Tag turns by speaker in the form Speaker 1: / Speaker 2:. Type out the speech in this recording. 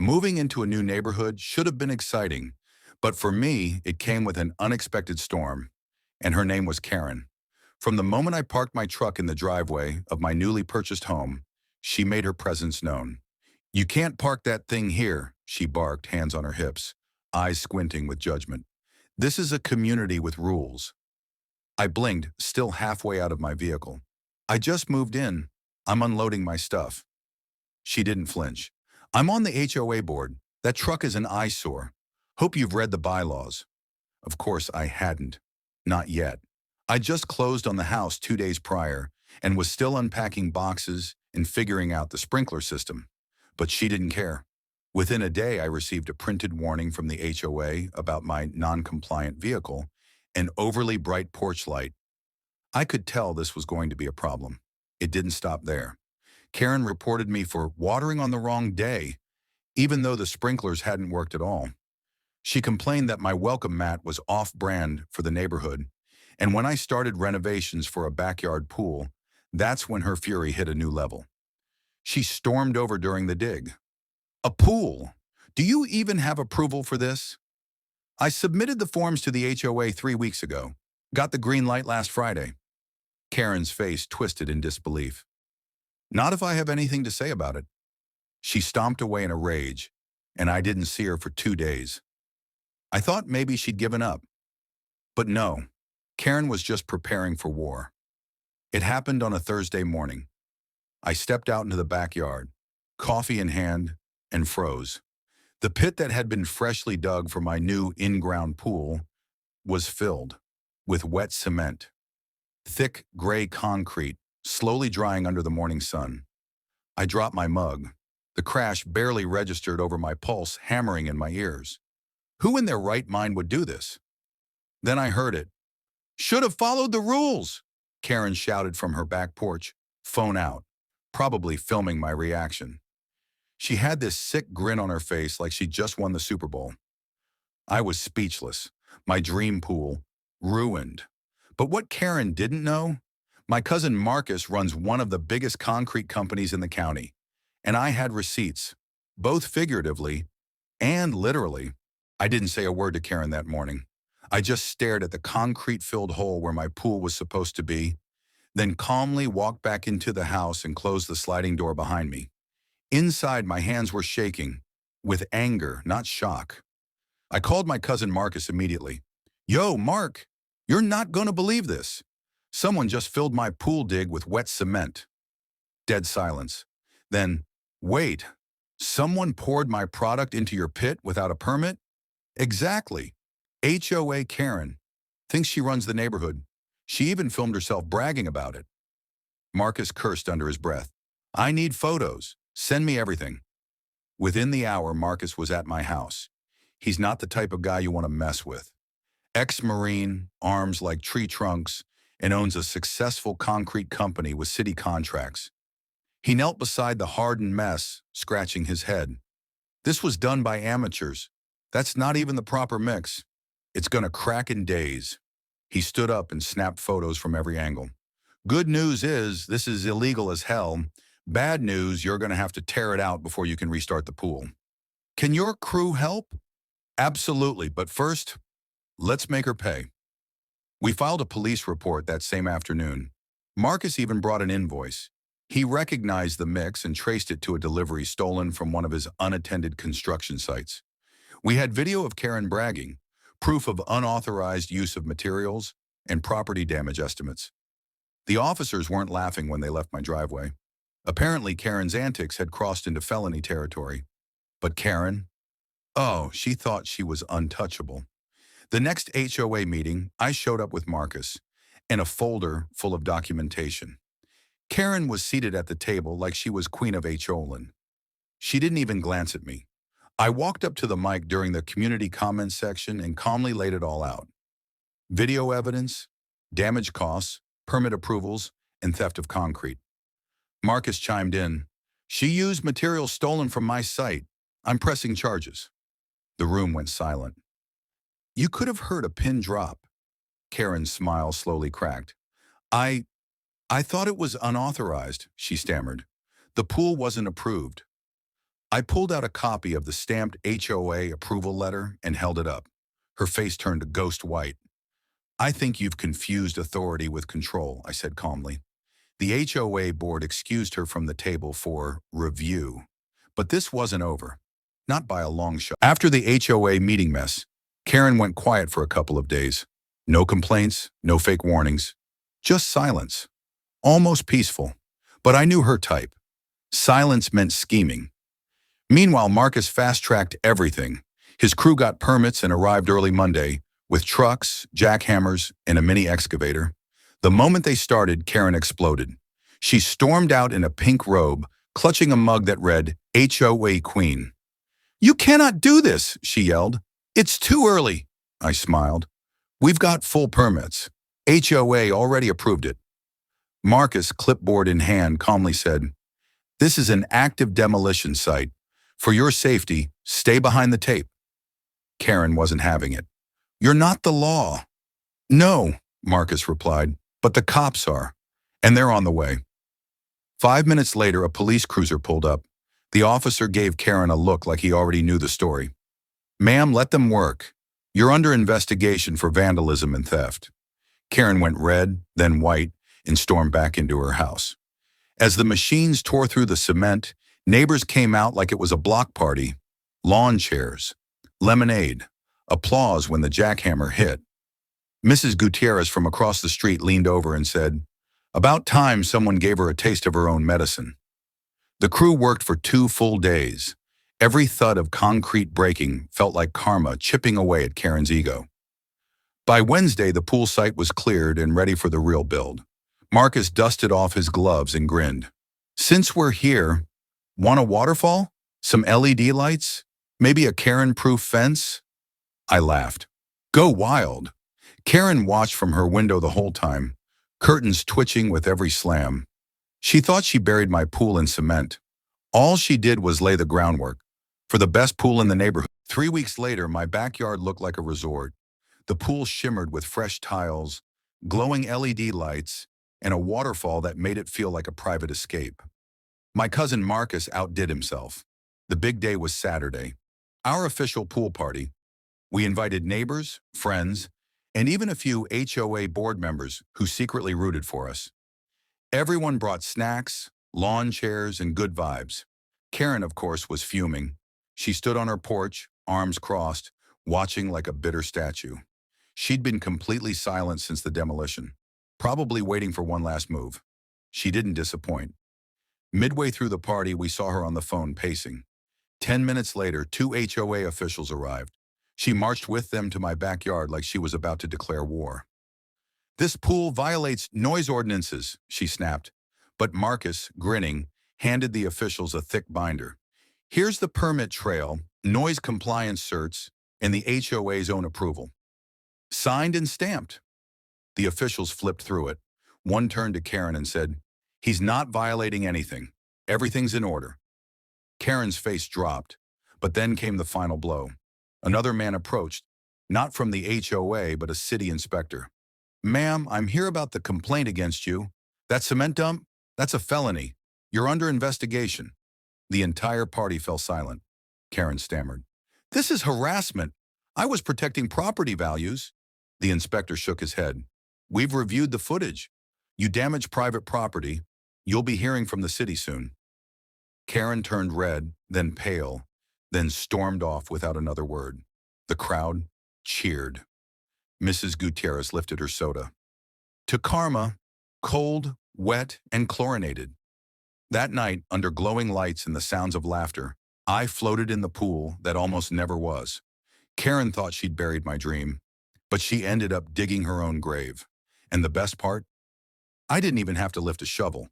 Speaker 1: Moving into a new neighborhood should have been exciting, but for me, it came with an unexpected storm, and her name was Karen. From the moment I parked my truck in the driveway of my newly purchased home, she made her presence known. "You can't park that thing here," she barked, hands on her hips, eyes squinting with judgment. "This is a community with rules." I blinked, still halfway out of my vehicle. "I just moved in. I'm unloading my stuff." She didn't flinch. "I'm on the HOA board. That truck is an eyesore. Hope you've read the bylaws." Of course I hadn't. Not yet. I just closed on the house 2 days prior and was still unpacking boxes and figuring out the sprinkler system. But she didn't care. Within a day, I received a printed warning from the HOA about my non-compliant vehicle, an overly bright porch light. I could tell this was going to be a problem. It didn't stop there. Karen reported me for watering on the wrong day, even though the sprinklers hadn't worked at all. She complained that my welcome mat was off-brand for the neighborhood, and when I started renovations for a backyard pool, that's when her fury hit a new level. She stormed over during the dig. "A pool? Do you even have approval for this? I submitted the forms to the HOA 3 weeks ago. Got the green light last Friday." Karen's face twisted in disbelief. "Not if I have anything to say about it." She stomped away in a rage, and I didn't see her for 2 days. I thought maybe she'd given up. But no, Karen was just preparing for war. It happened on a Thursday morning. I stepped out into the backyard, coffee in hand, and froze. The pit that had been freshly dug for my new in-ground pool was filled with wet cement, thick gray concrete, slowly drying under the morning sun. I dropped my mug. The crash barely registered over my pulse, hammering in my ears. Who in their right mind would do this? Then I heard it. "Should have followed the rules," Karen shouted from her back porch, phone out, probably filming my reaction. She had this sick grin on her face like she just won the Super Bowl. I was speechless. My dream pool, ruined. But what Karen didn't know? My cousin Marcus runs one of the biggest concrete companies in the county, and I had receipts, both figuratively and literally. I didn't say a word to Karen that morning. I just stared at the concrete-filled hole where my pool was supposed to be, then calmly walked back into the house and closed the sliding door behind me. Inside, my hands were shaking, with anger, not shock. I called my cousin Marcus immediately. "Yo, Mark, you're not gonna believe this. Someone just filled my pool dig with wet cement." Dead silence. Then, "Wait, someone poured my product into your pit without a permit?" "Exactly. HOA Karen. Thinks she runs the neighborhood. She even filmed herself bragging about it." Marcus cursed under his breath. "I need photos. Send me everything." Within the hour, Marcus was at my house. He's not the type of guy you want to mess with. Ex-Marine, arms like tree trunks, and owns a successful concrete company with city contracts. He knelt beside the hardened mess, scratching his head. "This was done by amateurs. That's not even the proper mix. It's gonna crack in days." He stood up and snapped photos from every angle. "Good news is, this is illegal as hell. Bad news, you're gonna have to tear it out before you can restart the pool." "Can your crew help?" "Absolutely, but first, let's make her pay." We filed a police report that same afternoon. Marcus even brought an invoice. He recognized the mix and traced it to a delivery stolen from one of his unattended construction sites. We had video of Karen bragging, proof of unauthorized use of materials, and property damage estimates. The officers weren't laughing when they left my driveway. Apparently, Karen's antics had crossed into felony territory. But Karen? Oh, she thought she was untouchable. The next HOA meeting, I showed up with Marcus and a folder full of documentation. Karen was seated at the table like she was Queen of Holan. She didn't even glance at me. I walked up to the mic during the community comments section and calmly laid it all out. Video evidence, damage costs, permit approvals, and theft of concrete. Marcus chimed in. "She used material stolen from my site. I'm pressing charges." The room went silent. You could have heard a pin drop. Karen's smile slowly cracked. I thought it was unauthorized," she stammered. "The pool wasn't approved." I pulled out a copy of the stamped HOA approval letter and held it up. Her face turned a ghost white. I think you've confused authority with control, I said calmly. The HOA board excused her from the table for review. But this wasn't over. Not by a long shot. After the HOA meeting mess, Karen went quiet for a couple of days. No complaints, no fake warnings. Just silence. Almost peaceful. But I knew her type. Silence meant scheming. Meanwhile, Marcus fast-tracked everything. His crew got permits and arrived early Monday with trucks, jackhammers, and a mini excavator. The moment they started, Karen exploded. She stormed out in a pink robe, clutching a mug that read, HOA Queen. "You cannot do this," she yelled. "It's too early." I smiled. "We've got full permits. HOA already approved it." Marcus, clipboard in hand, calmly said, "This is an active demolition site. For your safety, stay behind the tape." Karen wasn't having it. "You're not the law." "No," Marcus replied, "but the cops are, and they're on the way." 5 minutes later, a police cruiser pulled up. The officer gave Karen a look like he already knew the story. "Ma'am, let them work. You're under investigation for vandalism and theft." Karen went red, then white, and stormed back into her house. As the machines tore through the cement, neighbors came out like it was a block party. Lawn chairs, lemonade, applause when the jackhammer hit. Mrs. Gutierrez from across the street leaned over and said, "About time someone gave her a taste of her own medicine." The crew worked for 2 full days. Every thud of concrete breaking felt like karma chipping away at Karen's ego. By Wednesday, the pool site was cleared and ready for the real build. Marcus dusted off his gloves and grinned. "Since we're here, want a waterfall? Some LED lights? Maybe a Karen-proof fence?" I laughed. "Go wild." Karen watched from her window the whole time, curtains twitching with every slam. She thought she buried my pool in cement. All she did was lay the groundwork for the best pool in the neighborhood. 3 weeks later, my backyard looked like a resort. The pool shimmered with fresh tiles, glowing LED lights, and a waterfall that made it feel like a private escape. My cousin Marcus outdid himself. The big day was Saturday, our official pool party. We invited neighbors, friends, and even a few HOA board members who secretly rooted for us. Everyone brought snacks, lawn chairs, and good vibes. Karen, of course, was fuming. She stood on her porch, arms crossed, watching like a bitter statue. She'd been completely silent since the demolition, probably waiting for one last move. She didn't disappoint. Midway through the party, we saw her on the phone pacing. 10 minutes later, 2 HOA officials arrived. She marched with them to my backyard like she was about to declare war. "This pool violates noise ordinances," she snapped. But Marcus, grinning, handed the officials a thick binder. "Here's the permit trail, noise compliance certs, and the HOA's own approval. Signed and stamped." The officials flipped through it. One turned to Karen and said, "He's not violating anything. Everything's in order." Karen's face dropped, but then came the final blow. Another man approached, not from the HOA, but a city inspector. "Ma'am, I'm here about the complaint against you. That cement dump? That's a felony. You're under investigation." The entire party fell silent. Karen stammered, "This is harassment. I was protecting property values." The inspector shook his head. "We've reviewed the footage. You damaged private property. You'll be hearing from the city soon." Karen turned red, then pale, then stormed off without another word. The crowd cheered. Mrs. Gutierrez lifted her soda. To karma, cold, wet, and chlorinated. That night, under glowing lights and the sounds of laughter, I floated in the pool that almost never was. Karen thought she'd buried my dream, but she ended up digging her own grave. And the best part? I didn't even have to lift a shovel.